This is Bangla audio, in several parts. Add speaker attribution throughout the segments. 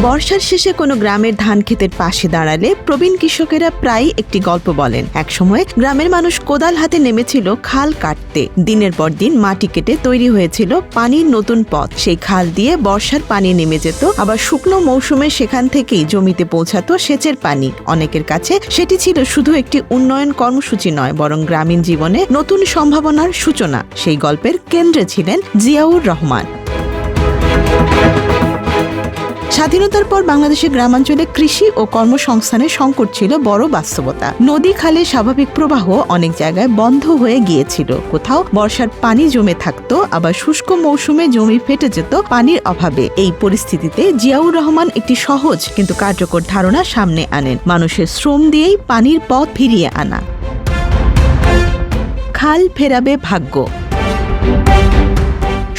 Speaker 1: বর্ষার শেষে কোনো গ্রামের ধান ক্ষেতের পাশে দাঁড়ালে প্রবীণ কৃষকেরা প্রায় একটি গল্প বলেন। একসময় গ্রামের মানুষ কোদাল হাতে নেমেছিল খাল কাটতে। দিনের পর দিন মাটি কেটে তৈরি হয়েছিল পানির নতুন পথ। সেই খাল দিয়ে বর্ষার পানি নেমে যেত, আবার শুকনো মৌসুমে সেখান থেকেই জমিতে পৌঁছাতো সেচের পানি। অনেকের কাছে সেটি ছিল শুধু একটি উন্নয়ন কর্মসূচি নয়, বরং গ্রামীণ জীবনে নতুন সম্ভাবনার সূচনা। সেই গল্পের কেন্দ্রে ছিলেন জিয়াউর রহমান। স্বাধীনতার পর বাংলাদেশের গ্রামাঞ্চলে কৃষি ও কর্মসংস্থানের সংকট ছিল বড় বাস্তবতা। নদী খালের স্বাভাবিক প্রবাহ অনেক জায়গায় বন্ধ হয়ে গিয়েছিল। কোথাও বর্ষার পানি জমে থাকতো, আবার শুষ্ক মৌসুমে জমি ফেটে যেত পানির অভাবে। এই পরিস্থিতিতে জিয়াউর রহমান একটি সহজ কিন্তু কার্যকর ধারণা সামনে আনেন: মানুষের শ্রম দিয়েই পানির পথ ফিরিয়ে আনা। খাল ফেরাবে ভাগ্য।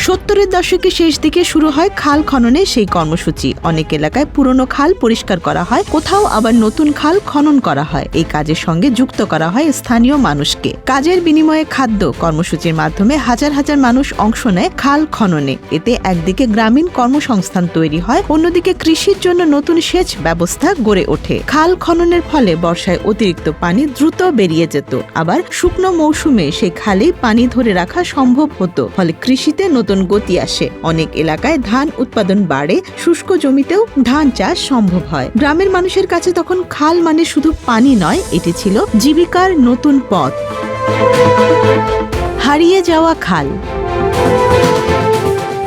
Speaker 1: 70-এর দশকের শেষ দিকে শুরু হয় খাল খননের সেই কর্মসূচি। অনেক এলাকায় পুরনো খাল পরিষ্কার করা হয়, কোথাও আবার নতুন খাল খনন করা হয়। এই কাজের সঙ্গে যুক্ত করা হয় স্থানীয় মানুষকে। কাজের বিনিময়ে খাদ্য কর্মসূচির মাধ্যমে হাজার হাজার মানুষ অংশ নেয় খাল খননে। এতে একদিকে গ্রামীণ কর্মসংস্থান তৈরি হয়, অন্যদিকে কৃষির জন্য নতুন সেচ ব্যবস্থা গড়ে ওঠে। খাল খননের ফলে বর্ষায় অতিরিক্ত পানি দ্রুত বেরিয়ে যেত, আবার শুকনো মৌসুমে সেই খালেই পানি ধরে রাখা সম্ভব হতো। ফলে কৃষিতে নতুন গতি আসে। অনেক এলাকায় ধান উৎপাদন বাড়ে, শুষ্ক জমিতেও ধান চাষ সম্ভব হয়। গ্রামের মানুষের কাছে তখন খাল মানে শুধু পানি নয়, এটি ছিল জীবিকার নতুন পথ। হারিয়ে যাওয়া খাল।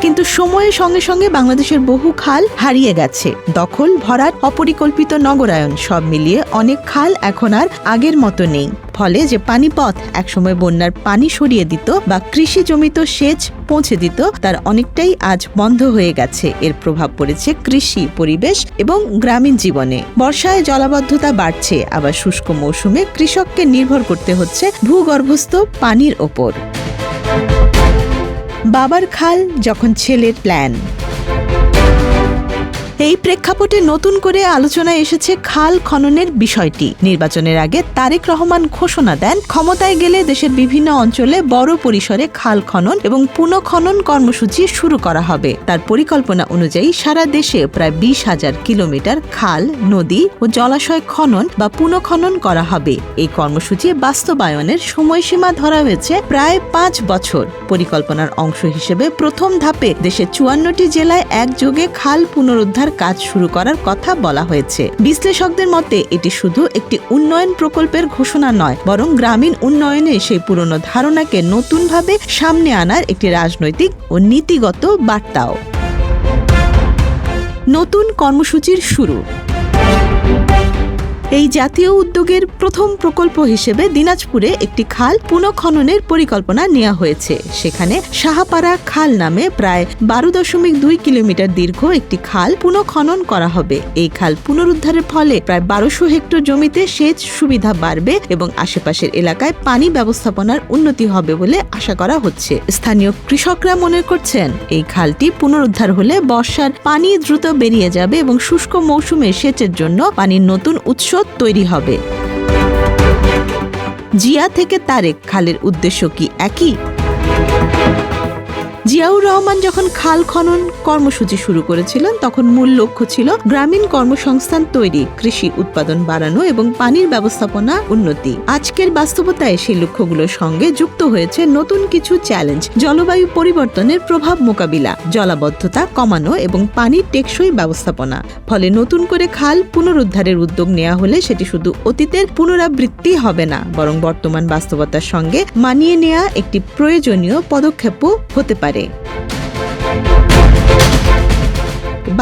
Speaker 1: কিন্তু সময়ের সঙ্গে সঙ্গে বাংলাদেশের বহু খাল হারিয়ে গেছে। দখল, ভরাট, অপরিকল্পিত নগরায়ন সব মিলিয়ে অনেক খাল এখন আর আগের মতো নেই। ফলে যে পানিপথ একসময় বন্যার পানি সরিয়ে দিত বা কৃষি জমিতে সেচ পৌঁছে দিত, তার অনেকটাই আজ বন্ধ হয়ে গেছে। এর প্রভাব পড়েছে কৃষি, পরিবেশ এবং গ্রামীণ জীবনে। বর্ষায় জলাবদ্ধতা বাড়ছে, আবার শুষ্ক মৌসুমে কৃষককে নির্ভর করতে হচ্ছে ভূগর্ভস্থ পানির ওপর। বাবার খাল যখন ছেলের প্ল্যান। এই প্রেক্ষাপটে নতুন করে আলোচনায় এসেছে খাল খননের বিষয়টি। নির্বাচনের আগে তারেক রহমান ঘোষণা দেন, ক্ষমতায় গেলে দেশের বিভিন্ন অঞ্চলে বড় পরিসরে খাল খনন এবং পুনঃখনন কর্মসূচি শুরু করা হবে। তার পরিকল্পনা অনুযায়ী সারা দেশে প্রায় 20,000 কিলোমিটার খাল, নদী ও জলাশয় খনন বা পুনঃখনন করা হবে। এই কর্মসূচি বাস্তবায়নের সময়সীমা ধরা হয়েছে প্রায় 5 বছর। পরিকল্পনার অংশ হিসেবে প্রথম ধাপে দেশের 54টি জেলায় একযোগে খাল পুনরুদ্ধার কাজ শুরু করার কথা বলা হয়েছে। বিশ্লেষকদের মতে এটি শুধু একটি উন্নয়ন প্রকল্পের ঘোষণা নয়, বরং গ্রামীণ উন্নয়নে সেই পুরনো ধারণাকে নতুনভাবে সামনে আনার একটি রাজনৈতিক ও নীতিগত বার্তাও। নতুন কর্মসূচির শুরু। এই জাতীয় উদ্যোগের প্রথম প্রকল্প হিসেবে দিনাজপুরে একটি খাল পুনঃখননের পরিকল্পনা নেওয়া হয়েছে। সেখানে সাহাপাড়া খাল নামে প্রায় 12.2 কিলোমিটার দীর্ঘ একটি খাল পুনঃখনন করা হবে। এই খাল পুনরুদ্ধারের ফলে প্রায় 1200 হেক্টর জমিতে সেচ সুবিধা বাড়বে এবং আশেপাশের এলাকায় পানি ব্যবস্থাপনার উন্নতি হবে বলে আশা করা হচ্ছে। স্থানীয় কৃষকরা মনে করছেন, এই খালটি পুনরুদ্ধার হলে বর্ষার পানি দ্রুত বেরিয়ে যাবে এবং শুষ্ক মৌসুমে সেচের জন্য পানির নতুন উৎস তৈরি হবে। জিয়া থেকে তারেক, খালের উদ্দেশ্য কি একই? জিয়াউর রহমান যখন খাল খনন কর্মসূচি শুরু করেছিলেন, তখন মূল লক্ষ্য ছিল গ্রামীণ কর্মসংস্থান তৈরি, কৃষি উৎপাদন বাড়ানো এবং পানির ব্যবস্থাপনা উন্নতি। আজকের বাস্তবতায় সেই লক্ষ্যগুলোর সঙ্গে যুক্ত হয়েছে নতুন কিছু চ্যালেঞ্জ: জলবায়ু পরিবর্তনের প্রভাব মোকাবিলা, জলাবদ্ধতা কমানো এবং পানির টেকসই ব্যবস্থাপনা। ফলে নতুন করে খাল পুনরুদ্ধারের উদ্যোগ নেওয়া হলে সেটি শুধু অতীতের পুনরাবৃত্তি হবে না, বরং বর্তমান বাস্তবতার সঙ্গে মানিয়ে নেওয়া একটি প্রয়োজনীয় পদক্ষেপও হতে পারে।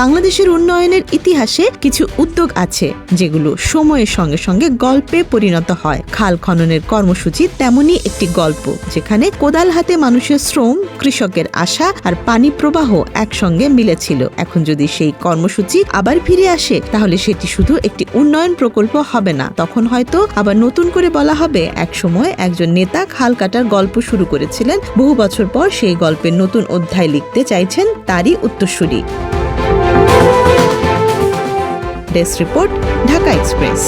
Speaker 1: বাংলাদেশের উন্নয়নের ইতিহাসে কিছু উদ্যোগ আছে যেগুলো সময়ের সঙ্গে সঙ্গে গল্পে পরিণত হয়। খাল খননের কর্মসূচি তেমনই একটি গল্প, যেখানে কোদাল হাতে মানুষের শ্রম, কৃষকের আশা আর পানি প্রবাহ একসঙ্গে মিলেছিল। এখন যদি সেই কর্মসূচি আবার ফিরে আসে, তাহলে সেটি শুধু একটি উন্নয়ন প্রকল্প হবে না, তখন হয়তো আবার নতুন করে বলা হবে, একসময় একজন নেতা খাল কাটার গল্প শুরু করেছিলেন, বহু বছর পর সেই গল্পের নতুন অধ্যায় লিখতে চাইছেন তারই উত্তরসূরি। Desk report, Dhaka express.